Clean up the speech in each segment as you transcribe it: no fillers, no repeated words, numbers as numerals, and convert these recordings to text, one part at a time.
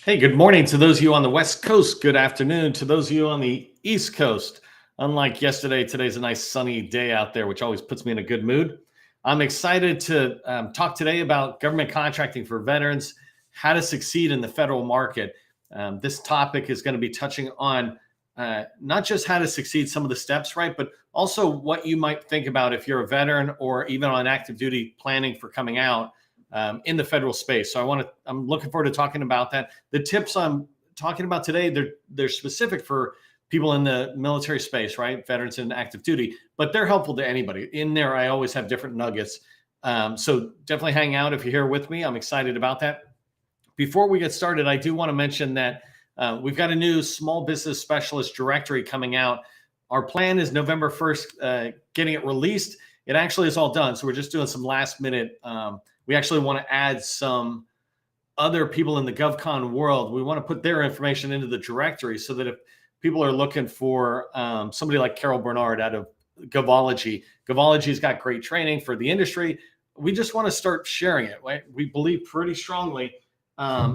Hey, good morning to those of you on the West Coast. Good afternoon to those of you on the East Coast. Unlike yesterday, today's a nice sunny day out there, which always puts me in a good mood. I'm excited to talk today about government contracting for veterans, how to succeed in the federal market. This topic is going to be touching on not just how to succeed, some of the steps, right, but also what you might think about if you're a veteran or even on active duty planning for coming out in the federal space. So I'm looking forward to talking about that. The tips I'm talking about today, they're specific for people in the military space, right? Veterans and active duty, but they're helpful to anybody. In there, I always have different nuggets. So definitely hang out if you're here with me. I'm excited about that. Before we get started, I do want to mention that we've got a new small business specialist directory coming out. Our plan is November 1st, getting it released. It actually is all done. So we're just doing some last minute. We actually want to add some other people in the GovCon world. We want to put their information into the directory so that if people are looking for somebody like Carol Bernard out of Govology's got great training for the industry. We just want to start sharing it, right? We believe pretty strongly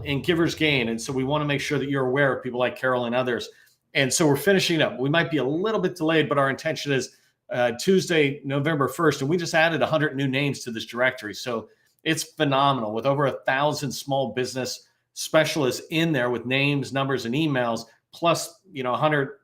in givers gain. And so we want to make sure that you're aware of people like Carol and others. And so we're finishing up. We might be a little bit delayed, but our intention is Tuesday, November 1st. And we just added 100 new names to this directory. So it's phenomenal with over 1,000 small business specialists in there with names, numbers, and emails, plus 100,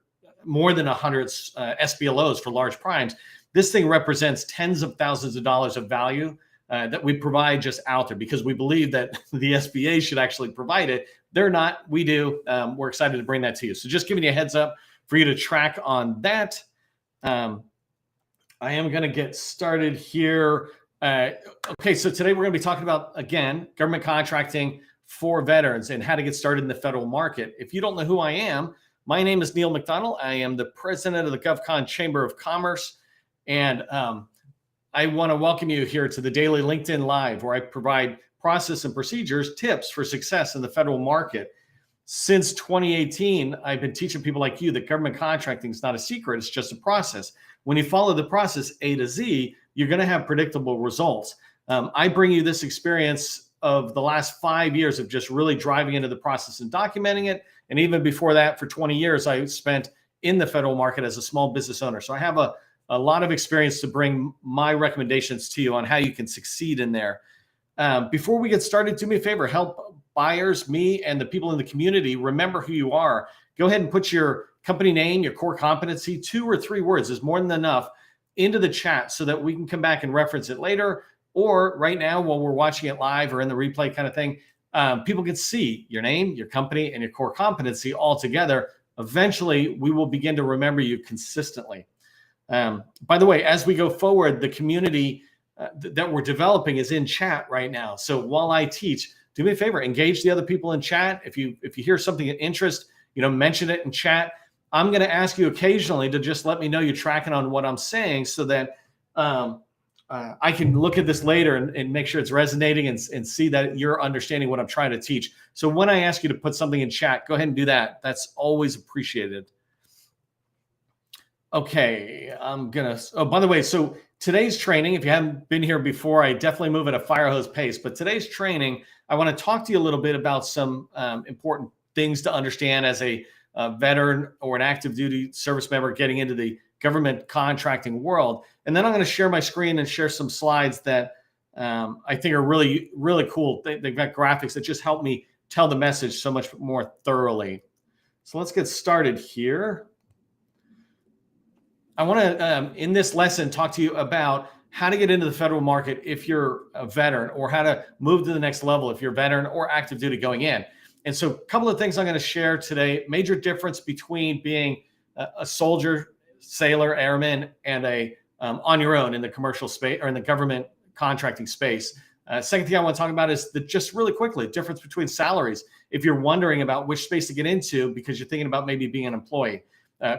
more than 100 SBLOs for large primes. This thing represents tens of thousands of dollars of value that we provide just out there because we believe that the SBA should actually provide it. They're not. We do. We're excited to bring that to you. So just giving you a heads up for you to track on that. I am going to get started here. Okay, so today we're going to be talking about, again, government contracting for veterans and how to get started in the federal market. If you don't know who I am, my name is Neil McDonnell. I am the president of the GovCon Chamber of Commerce, and I want to welcome you here to the daily LinkedIn Live, where I provide process and procedures, tips for success in the federal market. Since 2018, I've been teaching people like you that government contracting is not a secret, it's just a process. When you follow the process A to Z, you're going to have predictable results. I bring you this experience of the last 5 years of just really driving into the process and documenting it. And even before that, for 20 years, I spent in the federal market as a small business owner. So I have a lot of experience to bring my recommendations to you on how you can succeed in there. Before we get started, do me a favor, help buyers, me, and the people in the community remember who you are. Go ahead and put your company name, your core competency, 2 or 3 words is more than enough, into the chat so that we can come back and reference it later. Or right now, while we're watching it live or in the replay kind of thing, people can see your name, your company, and your core competency all together. Eventually, we will begin to remember you consistently. By the way, as we go forward, the community that we're developing is in chat right now. So while I teach, do me a favor, engage the other people in chat. If you hear something of interest, mention it in chat. I'm going to ask you occasionally to just let me know you're tracking on what I'm saying so that I can look at this later and make sure it's resonating and see that you're understanding what I'm trying to teach. So when I ask you to put something in chat, go ahead and do that. That's always appreciated. Okay, by the way, so today's training, if you haven't been here before, I definitely move at a fire hose pace, but today's training, I want to talk to you a little bit about some important things to understand as a veteran or an active duty service member getting into the government contracting world. And then I'm going to share my screen and share some slides that I think are really, really cool. They've got graphics that just help me tell the message so much more thoroughly. So let's get started here. I want to, in this lesson, talk to you about how to get into the federal market if you're a veteran, or how to move to the next level if you're a veteran or active duty going in. And so a couple of things I'm going to share today. Major difference between being a soldier, sailor, airman, and a on your own in the commercial space or in the government contracting space. Second thing I want to talk about is just really quickly, difference between salaries. If you're wondering about which space to get into because you're thinking about maybe being an employee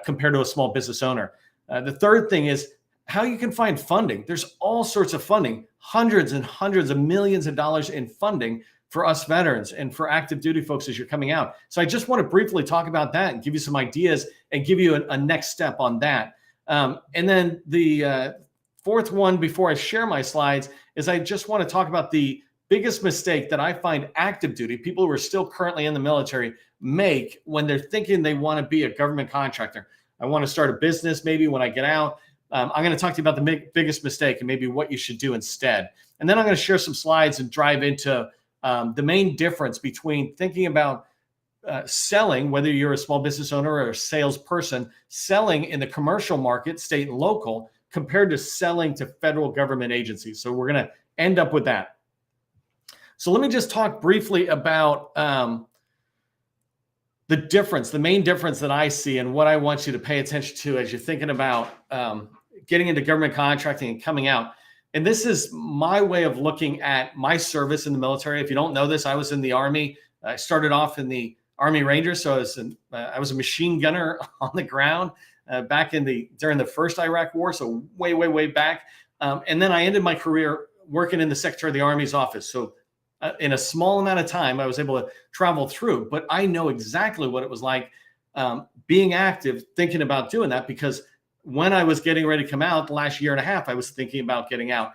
compared to a small business owner. The third thing is how you can find funding. There's all sorts of funding, hundreds and hundreds of millions of dollars in funding for us veterans and for active duty folks as you're coming out. So I just want to briefly talk about that and give you some ideas and give you a next step on that. And then the fourth one before I share my slides is I just want to talk about the biggest mistake that I find active duty, people who are still currently in the military, make when they're thinking they want to be a government contractor. I want to start a business maybe when I get out. I'm going to talk to you about the biggest mistake and maybe what you should do instead. And then I'm going to share some slides and drive into the main difference between thinking about selling, whether you're a small business owner or a salesperson, selling in the commercial market, state and local, compared to selling to federal government agencies. So we're going to end up with that. So let me just talk briefly about the difference, the main difference that I see and what I want you to pay attention to as you're thinking about getting into government contracting and coming out. And this is my way of looking at my service in the military. If you don't know this, I was in the Army. I started off in the Army Rangers. So I was a machine gunner on the ground back during the first Iraq War. So way, way, way back. And then I ended my career working in the Secretary of the Army's office. So in a small amount of time, I was able to travel through, but I know exactly what it was like being active, thinking about doing that, because when I was getting ready to come out the last year and a half, I was thinking about getting out.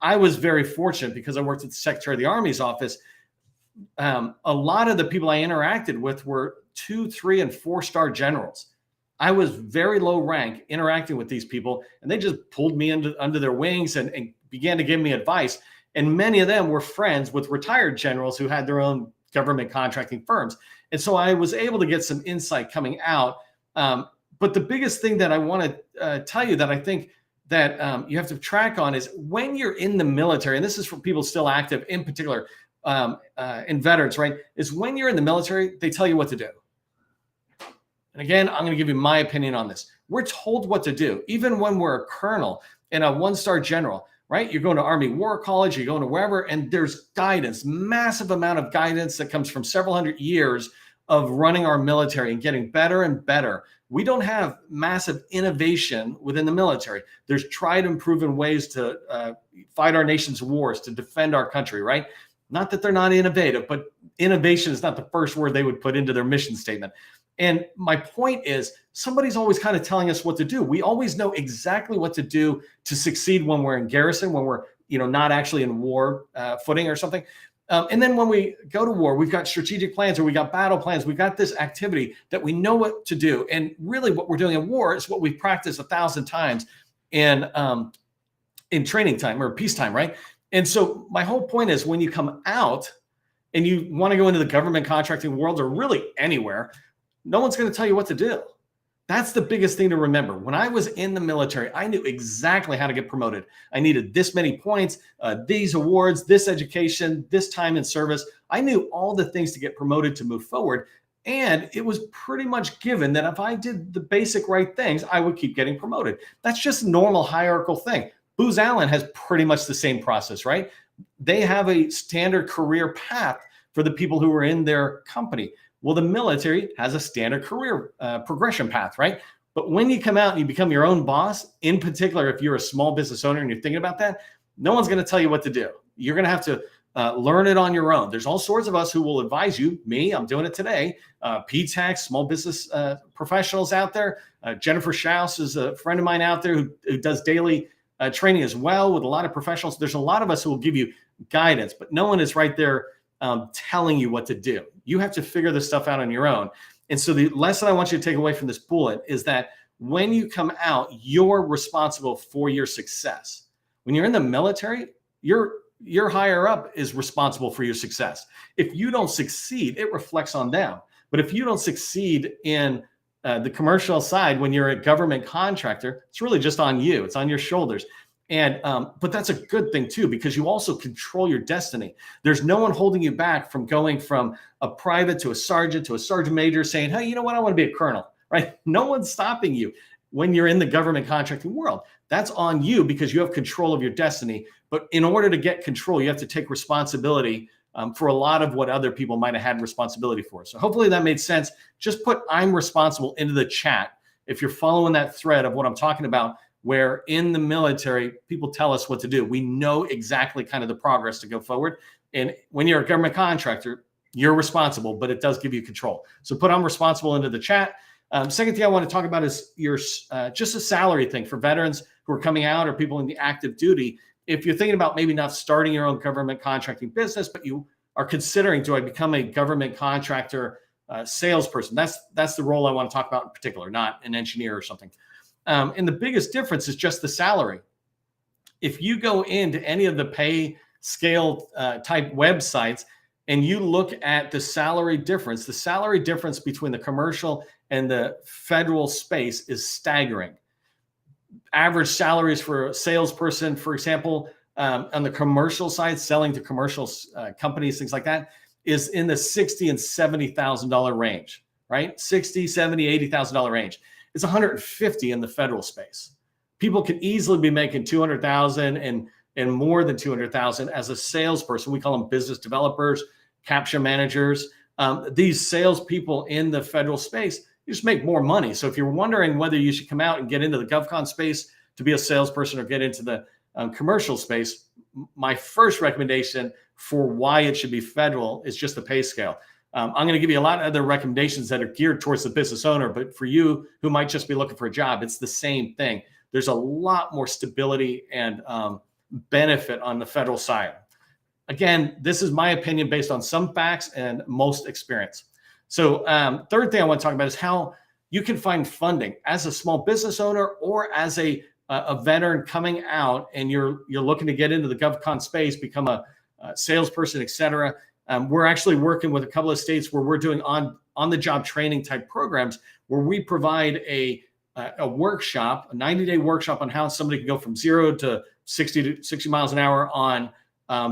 I was very fortunate because I worked at the Secretary of the Army's office. A lot of the people I interacted with were 2, 3, and 4-star generals. I was very low rank interacting with these people, and they just pulled me under their wings and began to give me advice. And many of them were friends with retired generals who had their own government contracting firms. And so I was able to get some insight coming out. But the biggest thing that I want to tell you that I think that you have to track on is when you're in the military, and this is for people still active, in particular, in veterans, right? Is when you're in the military, they tell you what to do. And again, I'm going to give you my opinion on this. We're told what to do, even when we're a colonel and a 1-star general, right? You're going to Army War College, you're going to wherever, and there's guidance, massive amount of guidance that comes from several hundred years of running our military and getting better and better. We don't have massive innovation within the military. There's tried and proven ways to fight our nation's wars, to defend our country, right? Not that they're not innovative, but innovation is not the first word they would put into their mission statement. And my point is, somebody's always kind of telling us what to do. We always know exactly what to do to succeed when we're in garrison, when we're not actually in war footing or something. And then when we go to war, we've got strategic plans or we got battle plans. We've got this activity that we know what to do. And really what we're doing in war is what we've practiced 1,000 times in training time or peacetime, right? And so my whole point is when you come out and you want to go into the government contracting world or really anywhere, no one's going to tell you what to do. That's the biggest thing to remember. When I was in the military, I knew exactly how to get promoted. I needed this many points, these awards, this education, this time in service. I knew all the things to get promoted to move forward. And it was pretty much given that if I did the basic right things, I would keep getting promoted. That's just a normal hierarchical thing. Booz Allen has pretty much the same process, right? They have a standard career path for the people who are in their company. Well, the military has a standard career progression path, right? But when you come out and you become your own boss, in particular, if you're a small business owner and you're thinking about that, no one's going to tell you what to do. You're going to have to learn it on your own. There's all sorts of us who will advise you. Me, I'm doing it today. PTAC, small business professionals out there. Jennifer Schaus is a friend of mine out there who does daily training as well with a lot of professionals. There's a lot of us who will give you guidance, but no one is right there telling you what to do. You have to figure this stuff out on your own. And so the lesson I want you to take away from this bullet is that when you come out, you're responsible for your success. When you're in the military, your higher up is responsible for your success. If you don't succeed, it reflects on them. But if you don't succeed in the commercial side, when you're a government contractor, it's really just on you. It's on your shoulders. And but that's a good thing too, because you also control your destiny. There's no one holding you back from going from a private to a sergeant major saying, hey, you know what? I want to be a colonel, right? No one's stopping you when you're in the government contracting world. That's on you because you have control of your destiny. But in order to get control, you have to take responsibility for a lot of what other people might have had responsibility for. So hopefully that made sense. Just put I'm responsible into the chat if you're following that thread of what I'm talking about, where in the military, people tell us what to do. We know exactly kind of the progress to go forward. And when you're a government contractor, you're responsible, but it does give you control. So put I'm responsible into the chat. Second thing I want to talk about is your just a salary thing for veterans who are coming out or people in the active duty if you're thinking about maybe not starting your own government contracting business, but you are considering, do I become a government contractor salesperson? That's the role I want to talk about in particular, not an engineer or something. And the biggest difference is just the salary. If you go into any of the pay scale type websites and you look at the salary difference between the commercial and the federal space is staggering. Average salaries for a salesperson, for example, on the commercial side, selling to commercial companies, things like that, is in the $60,000 and $70,000 range, right? $60,000, $70,000, $80,000 range. It's $150,000 in the federal space. People can easily be making $200,000 and more than $200,000 as a salesperson. We call them business developers, capture managers. These salespeople in the federal space, you just make more money. So if you're wondering whether you should come out and get into the GovCon space to be a salesperson or get into the commercial space, my first recommendation for why it should be federal is just the pay scale. I'm going to give you a lot of other recommendations that are geared towards the business owner, but for you who might just be looking for a job, it's the same thing. There's a lot more stability and benefit on the federal side. Again, this is my opinion based on some facts and most experience. So third thing I want to talk about is how you can find funding as a small business owner or as a veteran coming out and you're looking to get into the GovCon space, become a salesperson, et cetera. We're actually working with a couple of states where we're doing on-the-job training type programs where we provide a workshop, a 90-day workshop on how somebody can go from 0 to 60 miles an hour on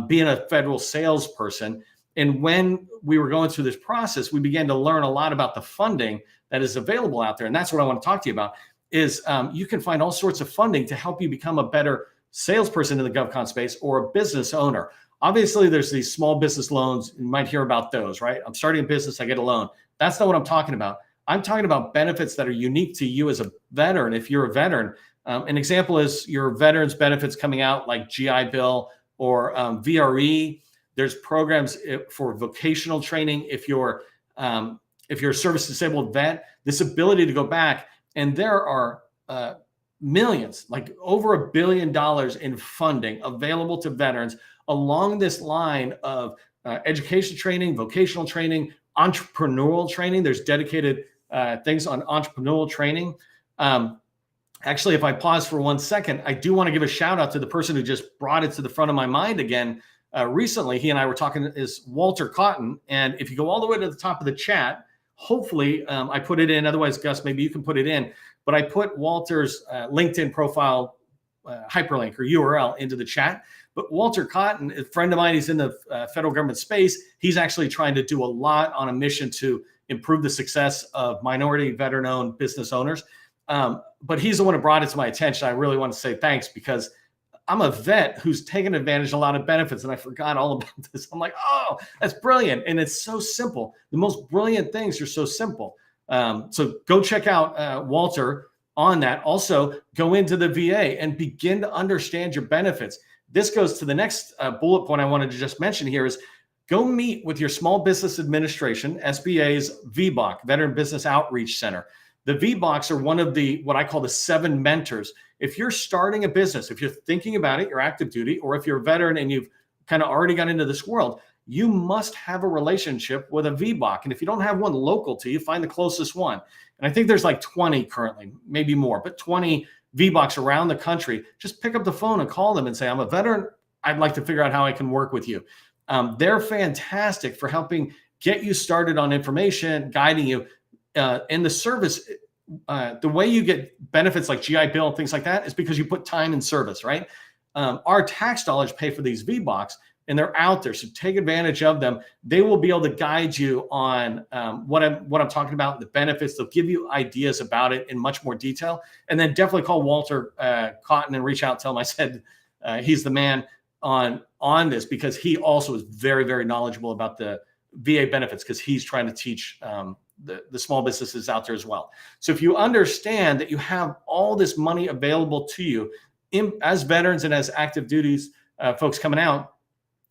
being a federal salesperson. And when we were going through this process, we began to learn a lot about the funding that is available out there. And that's what I want to talk to you about is you can find all sorts of funding to help you become a better salesperson in the GovCon space or a business owner. Obviously, there's these small business loans. You might hear about those, right? I'm starting a business, I get a loan. That's not what I'm talking about. I'm talking about benefits that are unique to you as a veteran. If you're a veteran, an example is your veterans benefits coming out like GI Bill or VRE. There's programs for vocational training. If you're a service disabled vet, this ability to go back, and there are millions, like over $1 billion in funding available to veterans along this line of education training, vocational training, entrepreneurial training. There's dedicated things on entrepreneurial training. Actually, if I pause for 1 second, I do want to give a shout out to the person who just brought it to the front of my mind again. Recently, he and I were talking, is Walter Cotton. And if you go all the way to the top of the chat, hopefully I put it in. Otherwise, Gus, maybe you can put it in. But I put Walter's LinkedIn profile hyperlink or URL into the chat. But Walter Cotton, a friend of mine, he's in the federal government space. He's actually trying to do a lot on a mission to improve the success of minority veteran-owned business owners. But he's the one who brought it to my attention. I really want to say thanks because I'm a vet who's taken advantage of a lot of benefits, and I forgot all about this. I'm like, oh, that's brilliant. And it's so simple. The most brilliant things are so simple. So go check out Walter on that. Also, go into the VA and begin to understand your benefits. This goes to the next bullet point I wanted to just mention here is go meet with your Small Business Administration, SBA's VBOC, Veteran Business Outreach Center. The VBOCs are one of the, what I call the 7 mentors. If you're starting a business, if you're thinking about it, you're active duty, or if you're a veteran and you've kind of already got into this world, you must have a relationship with a VBOC. And if you don't have one local to you, find the closest one. And I think there's like 20 currently, maybe more, but 20 VBOCs around the country. Just pick up the phone and call them and say, I'm a veteran. I'd like to figure out how I can work with you. They're fantastic for helping get you started on information, guiding you. And the service, the way you get benefits like GI Bill and things like that is because you put time in service, right? Our tax dollars pay for these VBOCs, and they're out there. So take advantage of them. They will be able to guide you on what I'm talking about, the benefits. They'll give you ideas about it in much more detail. And then definitely call Walter Cotton and reach out. Tell him I said he's the man on this because he also is very, very knowledgeable about the VA benefits because he's trying to teach the small businesses out there as well. So if you understand that you have all this money available to you as veterans and as active duties folks coming out,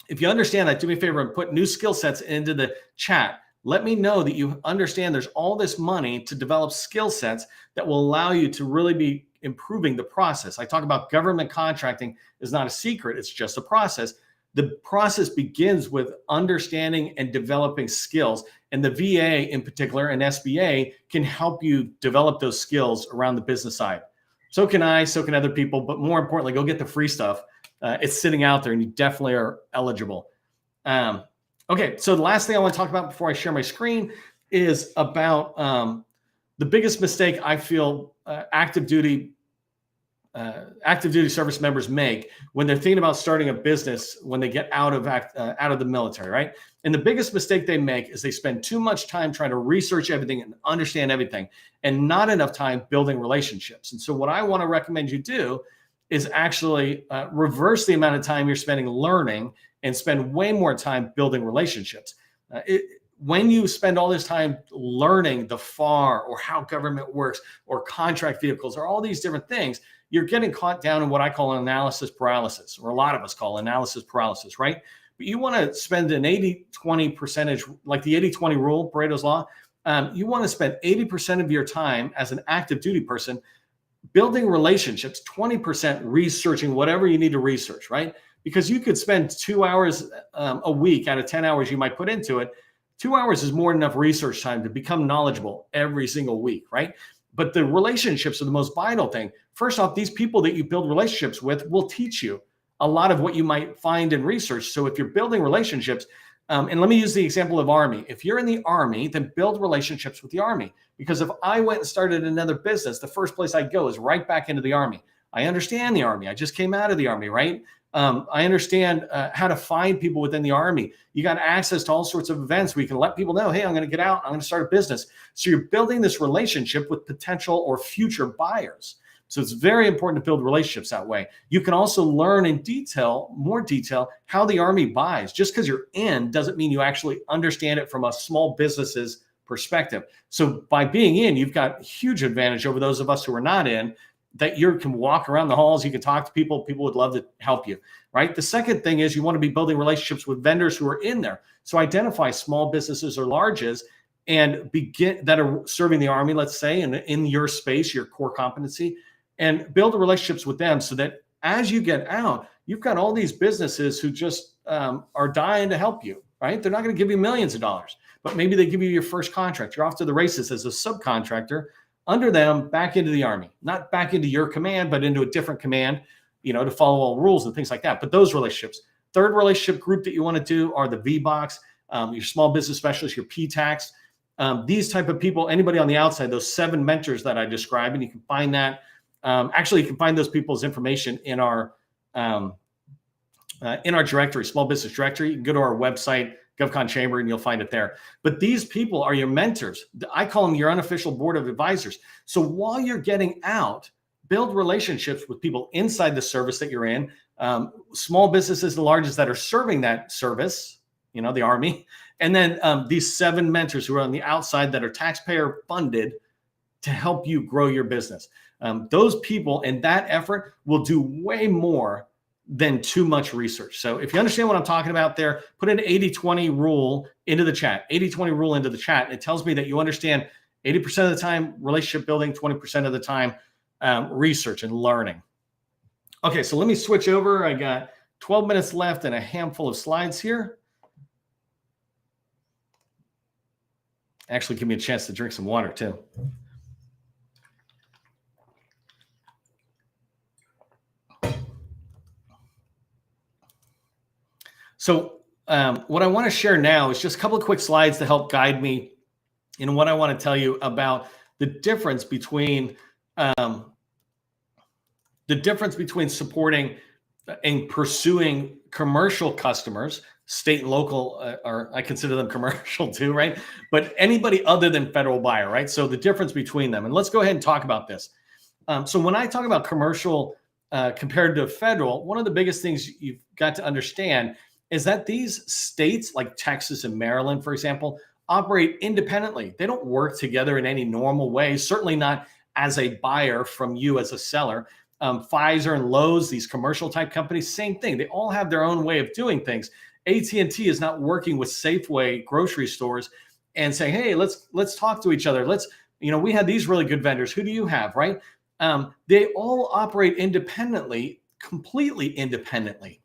if you understand that, do me a favor and put new skill sets into the chat. Let me know that you understand there's all this money to develop skill sets that will allow you to really be improving the process. I talk about government contracting is not a secret. It's just a process. The process begins with understanding and developing skills. And the VA in particular and SBA can help you develop those skills around the business side. So can I, so can other people, but more importantly, go get the free stuff. It's sitting out there and you definitely are eligible. Okay, so the last thing I want to talk about before I share my screen is about the biggest mistake I feel active duty service members make when they're thinking about starting a business when they get out of the military, right? And the biggest mistake they make is they spend too much time trying to research everything and understand everything and not enough time building relationships. And so what I want to recommend you do is actually reverse the amount of time you're spending learning and spend way more time building relationships. When you spend all this time learning the FAR or how government works or contract vehicles or all these different things, you're getting caught down in what I call analysis paralysis, or a lot of us call analysis paralysis, right? But you want to spend an 80-20 percentage, like the 80-20 rule, Pareto's law. You want to spend 80% of your time as an active duty person building relationships, 20% researching whatever you need to research, right? Because you could spend 2 hours a week out of 10 hours you might put into it. 2 hours is more than enough research time to become knowledgeable every single week, right? But the relationships are the most vital thing. First off, these people that you build relationships with will teach you a lot of what you might find in research. So if you're building relationships, and let me use the example of Army. If you're in the Army, then build relationships with the Army. Because if I went and started another business, the first place I'd go is right back into the Army. I understand the Army. I just came out of the Army, right? I understand how to find people within the Army. You got access to all sorts of events where you can let people know, hey, I'm going to get out. I'm going to start a business. So you're building this relationship with potential or future buyers. So it's very important to build relationships that way. You can also learn in more detail, how the Army buys. Just because you're in doesn't mean you actually understand it from a small business's perspective. So by being in, you've got huge advantage over those of us who are not in, that you can walk around the halls, you can talk to people, people would love to help you, right? The second thing is you want to be building relationships with vendors who are in there. So identify small businesses or larges and that are serving the Army, let's say, and in your space, your core competency, and build relationships with them so that as you get out, you've got all these businesses who just are dying to help you, right? They're not going to give you millions of dollars, but maybe they give you your first contract. You're off to the races as a subcontractor under them back into the Army, not back into your command, but into a different command, to follow all rules and things like that. But those relationships. Third relationship group that you want to do are the VBOX, your small business specialist, your PTAX. These type of people, anybody on the outside, those 7 mentors that I described, and you can find that. Actually, you can find those people's information in our directory, small business directory. You can go to our website, GovCon Chamber, and you'll find it there. But these people are your mentors. I call them your unofficial board of advisors. So while you're getting out, build relationships with people inside the service that you're in, small businesses, the largest that are serving that service, the Army, and then these 7 mentors who are on the outside that are taxpayer funded to help you grow your business. Those people and that effort will do way more than too much research. So if you understand what I'm talking about there, put an 80-20 rule into the chat, 80-20 rule into the chat. It tells me that you understand 80% of the time relationship building, 20% of the time research and learning. Okay, so let me switch over. I got 12 minutes left and a handful of slides here. Actually, give me a chance to drink some water too. So what I want to share now is just a couple of quick slides to help guide me in what I want to tell you about the difference between supporting and pursuing commercial customers, state and local, or I consider them commercial too, right? But anybody other than federal buyer, right? So the difference between them. And let's go ahead and talk about this. So when I talk about commercial compared to federal, one of the biggest things you've got to understand is that these states like Texas and Maryland, for example, operate independently. They don't work together in any normal way, certainly not as a buyer from you as a seller. Pfizer and Lowe's, these commercial type companies, same thing. They all have their own way of doing things. AT&T is not working with Safeway grocery stores and saying, hey, let's talk to each other. We had these really good vendors. Who do you have, right? they all operate independently, completely independently.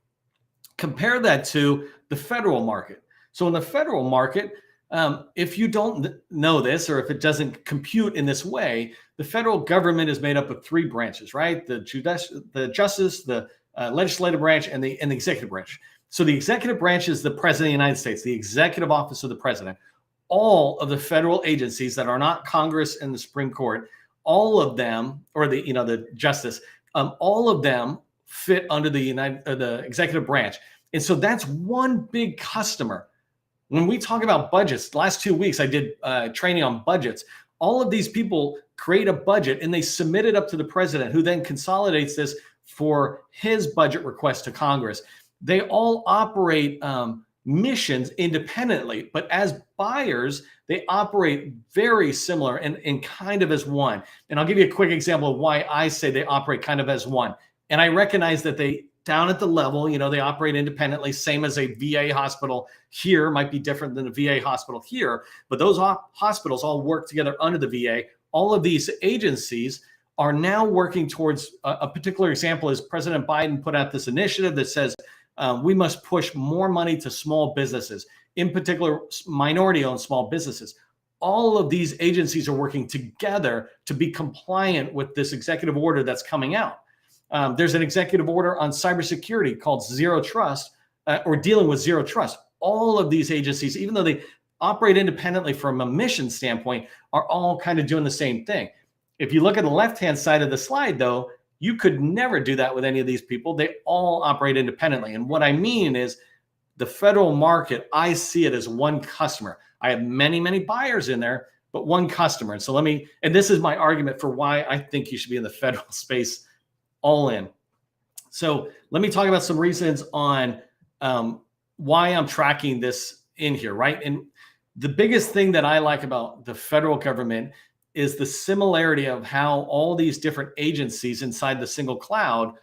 Compare that to the federal market. So in the federal market, if you don't know this, or if it doesn't compute in this way, the federal government is made up of three branches, right? The justice, the legislative branch, and the executive branch. So the executive branch is the president of the United States, the executive office of the president. All of the federal agencies that are not Congress and the Supreme Court, all of them, or the justice, all of them fit under the executive branch. And so that's one big customer. When we talk about budgets, the last 2 weeks I did training on budgets. All of these people create a budget and they submit it up to the president, who then consolidates this for his budget request to Congress. They all operate missions independently, but as buyers, they operate very similar and kind of as one. And I'll give you a quick example of why I say they operate kind of as one. And I recognize that they, down at the level, they operate independently, same as a VA hospital here might be different than a VA hospital here, but those hospitals all work together under the VA. All of these agencies are now working towards a particular example is President Biden put out this initiative that says we must push more money to small businesses, in particular minority-owned small businesses. All of these agencies are working together to be compliant with this executive order that's coming out. There's an executive order on cybersecurity called Zero Trust, or dealing with Zero Trust. All of these agencies, even though they operate independently from a mission standpoint, are all kind of doing the same thing. If you look at the left-hand side of the slide, though, you could never do that with any of these people. They all operate independently. And what I mean is the federal market, I see it as one customer. I have many, many buyers in there, but one customer. And so and this is my argument for why I think you should be in the federal space all in. So let me talk about some reasons on why I'm tracking this in here, right? And the biggest thing that I like about the federal government is the similarity of how all these different agencies inside the single cloud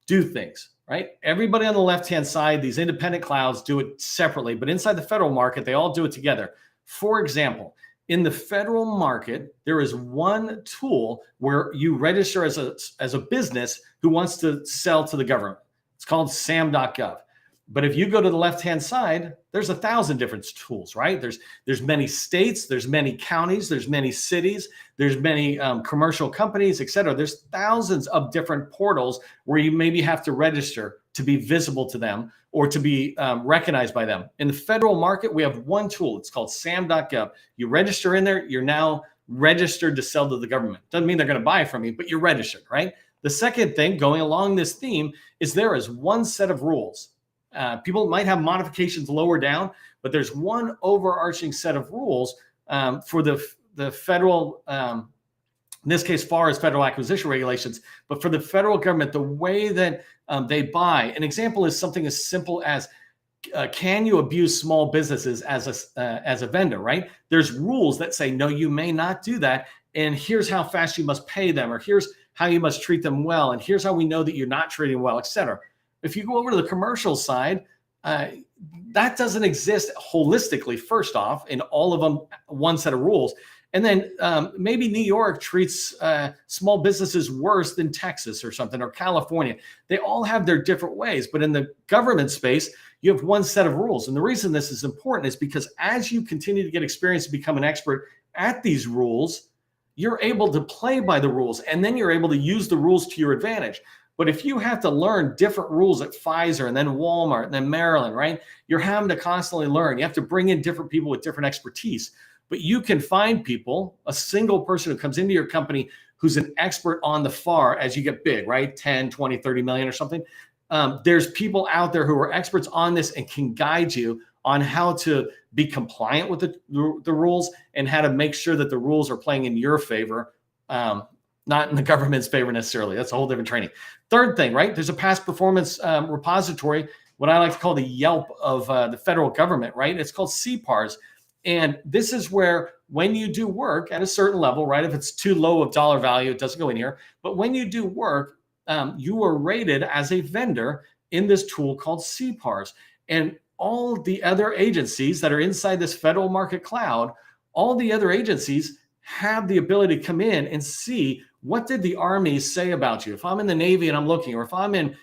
do things, right? Everybody on the left-hand side, these independent clouds do it separately, but inside the federal market, they all do it together. For example, in the federal market, there is one tool where you register as a business who wants to sell to the government. It's called sam.gov. But if you go to the left-hand side, there's 1,000 different tools, right? There's many states, there's many counties, there's many cities, there's many commercial companies, et cetera. There's thousands of different portals where you maybe have to register to be visible to them or to be recognized by them. In the federal market, we have one tool. It's called sam.gov. You register in there, you're now registered to sell to the government. Doesn't mean they're going to buy from you, but you're registered, right? The second thing going along this theme is there is one set of rules. People might have modifications lower down, but there's one overarching set of rules for the federal, in this case, far as federal acquisition regulations, but for the federal government, the way that they buy. An example is something as simple as, can you abuse small businesses as a vendor, right? There's rules that say, no, you may not do that. And here's how fast you must pay them, or here's how you must treat them well. And here's how we know that you're not treating well, et cetera. If you go over to the commercial side, that doesn't exist holistically, first off, in all of them, one set of rules. And then maybe New York treats small businesses worse than Texas or something, or California. They all have their different ways. But in the government space, you have one set of rules. And the reason this is important is because as you continue to get experience to become an expert at these rules, you're able to play by the rules, and then you're able to use the rules to your advantage. But if you have to learn different rules at Pfizer and then Walmart and then Maryland, right? You're having to constantly learn. You have to bring in different people with different expertise. But you can find people, a single person who comes into your company who's an expert on the FAR as you get big, right? 10, 20, 30 million or something. There's people out there who are experts on this and can guide you on how to be compliant with the rules and how to make sure that the rules are playing in your favor, not in the government's favor necessarily. That's a whole different training. Third thing, right? There's a past performance repository, what I like to call the Yelp of the federal government, right? It's called CPARS. And this is where when you do work at a certain level, right? If it's too low of dollar value, it doesn't go in here. But when you do work, you are rated as a vendor in this tool called CPARS. And all the other agencies that are inside this federal market cloud, all the other agencies have the ability to come in and see what did the Army say about you? If I'm in the Navy and I'm looking, or if I'm in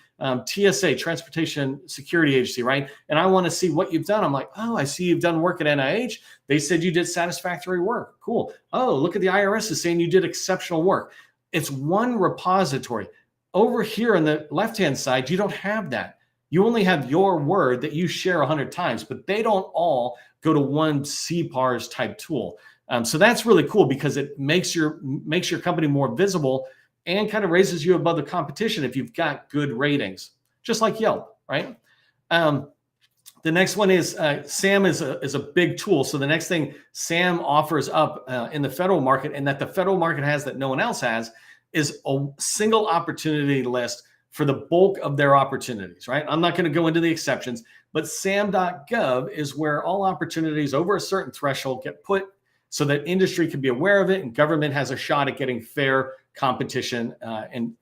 TSA, Transportation Security Agency, right? And I want to see what you've done. I'm like, oh, I see you've done work at NIH. They said you did satisfactory work. Cool. Oh, look at the IRS is saying you did exceptional work. It's one repository. Over here on the left-hand side, you don't have that. You only have your word that you share 100 times, but they don't all go to one CPARS type tool. So that's really cool because it makes your company more visible and kind of raises you above the competition if you've got good ratings, just like Yelp, right? The next one is SAM is a big tool. So the next thing SAM offers up in the federal market, and that the federal market has that no one else has, is a single opportunity list for the bulk of their opportunities, right? I'm not going to go into the exceptions, but SAM.gov is where all opportunities over a certain threshold get put so that industry can be aware of it and government has a shot at getting fair competition and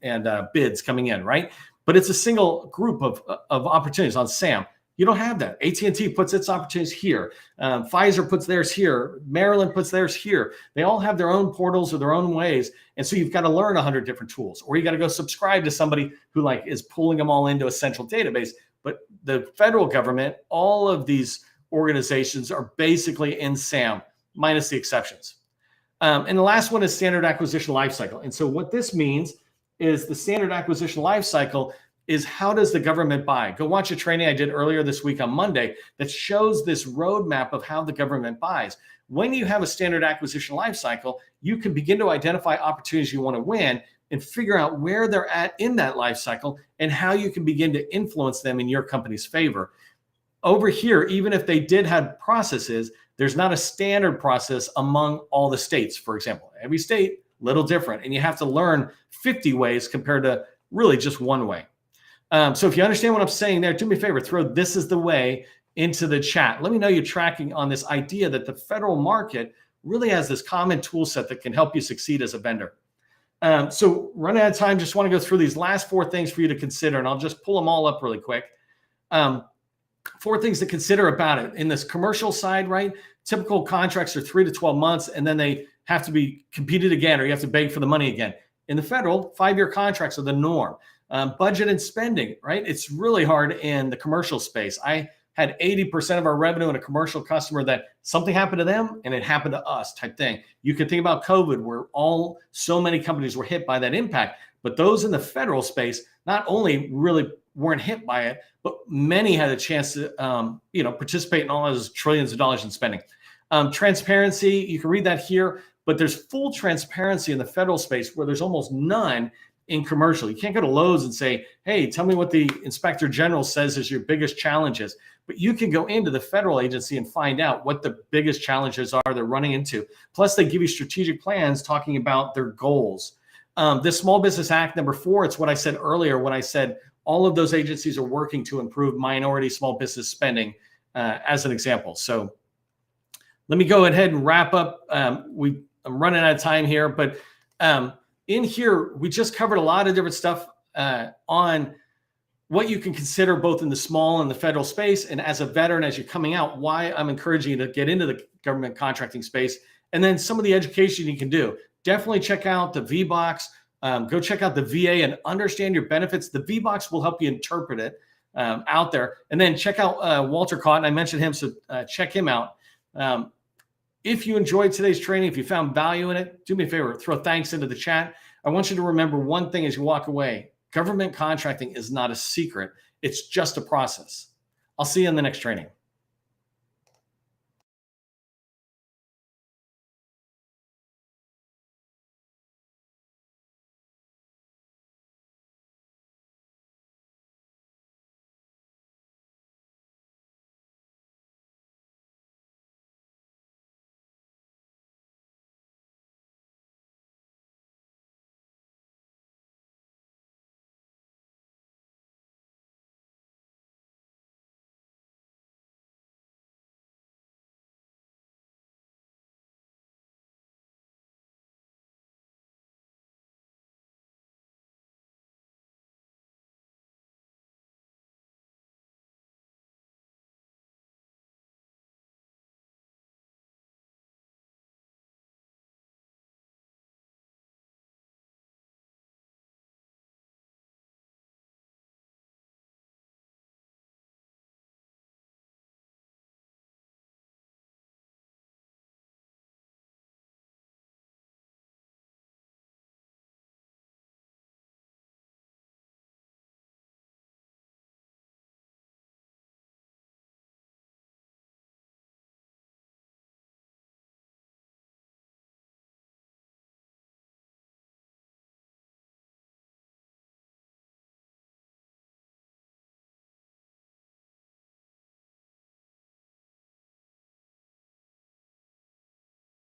bids coming in, right? But it's a single group of opportunities on SAM. You don't have that. AT&T puts its opportunities here. Pfizer puts theirs here. Maryland puts theirs here. They all have their own portals or their own ways. And so you've got to learn 100 different tools, or you got to go subscribe to somebody who like is pulling them all into a central database. But the federal government, all of these organizations are basically in SAM, minus the exceptions. And the last one is standard acquisition lifecycle. And so what this means is the standard acquisition lifecycle is how does the government buy? Go watch a training I did earlier this week on Monday that shows this roadmap of how the government buys. When you have a standard acquisition lifecycle, you can begin to identify opportunities you want to win and figure out where they're at in that lifecycle and how you can begin to influence them in your company's favor. Over here, even if they did have processes, there's not a standard process among all the states, for example. Every state, little different, and you have to learn 50 ways compared to really just one way. So if you understand what I'm saying there, do me a favor, throw "this is the way" into the chat. Let me know you're tracking on this idea that the federal market really has this common tool set that can help you succeed as a vendor. So running out of time, just want to go through these last 4 things for you to consider, and I'll just pull them all up really quick. 4 things to consider about it. In this commercial side, right? Typical contracts are 3 to 12 months, and then they have to be competed again, or you have to beg for the money again. In the federal, 5-year contracts are the norm. Budget and spending, right? It's really hard in the commercial space. I had 80% of our revenue in a commercial customer that something happened to them and it happened to us type thing. You can think about COVID, where so many companies were hit by that impact, but those in the federal space not only really weren't hit by it, but many had a chance to participate in all those trillions of dollars in spending. Transparency, you can read that here, but there's full transparency in the federal space where there's almost none in commercial. You can't go to Lowe's and say, hey, tell me what the inspector general says is your biggest challenges. But you can go into the federal agency and find out what the biggest challenges are they're running into. Plus, they give you strategic plans talking about their goals. The Small Business Act, number 4, it's what I said earlier when I said all of those agencies are working to improve minority small business spending as an example. So let me go ahead and wrap up. I'm running out of time here, but in here, we just covered a lot of different stuff on what you can consider both in the small and the federal space. And as a veteran, as you're coming out, why I'm encouraging you to get into the government contracting space. And then some of the education you can do. Definitely check out the VBox. Go check out the VA and understand your benefits. The VBox will help you interpret it out there. And then check out Walter Cotton. I mentioned him, so check him out. If you enjoyed today's training, if you found value in it, do me a favor, throw thanks into the chat. I want you to remember one thing as you walk away. Government contracting is not a secret. It's just a process. I'll see you in the next training.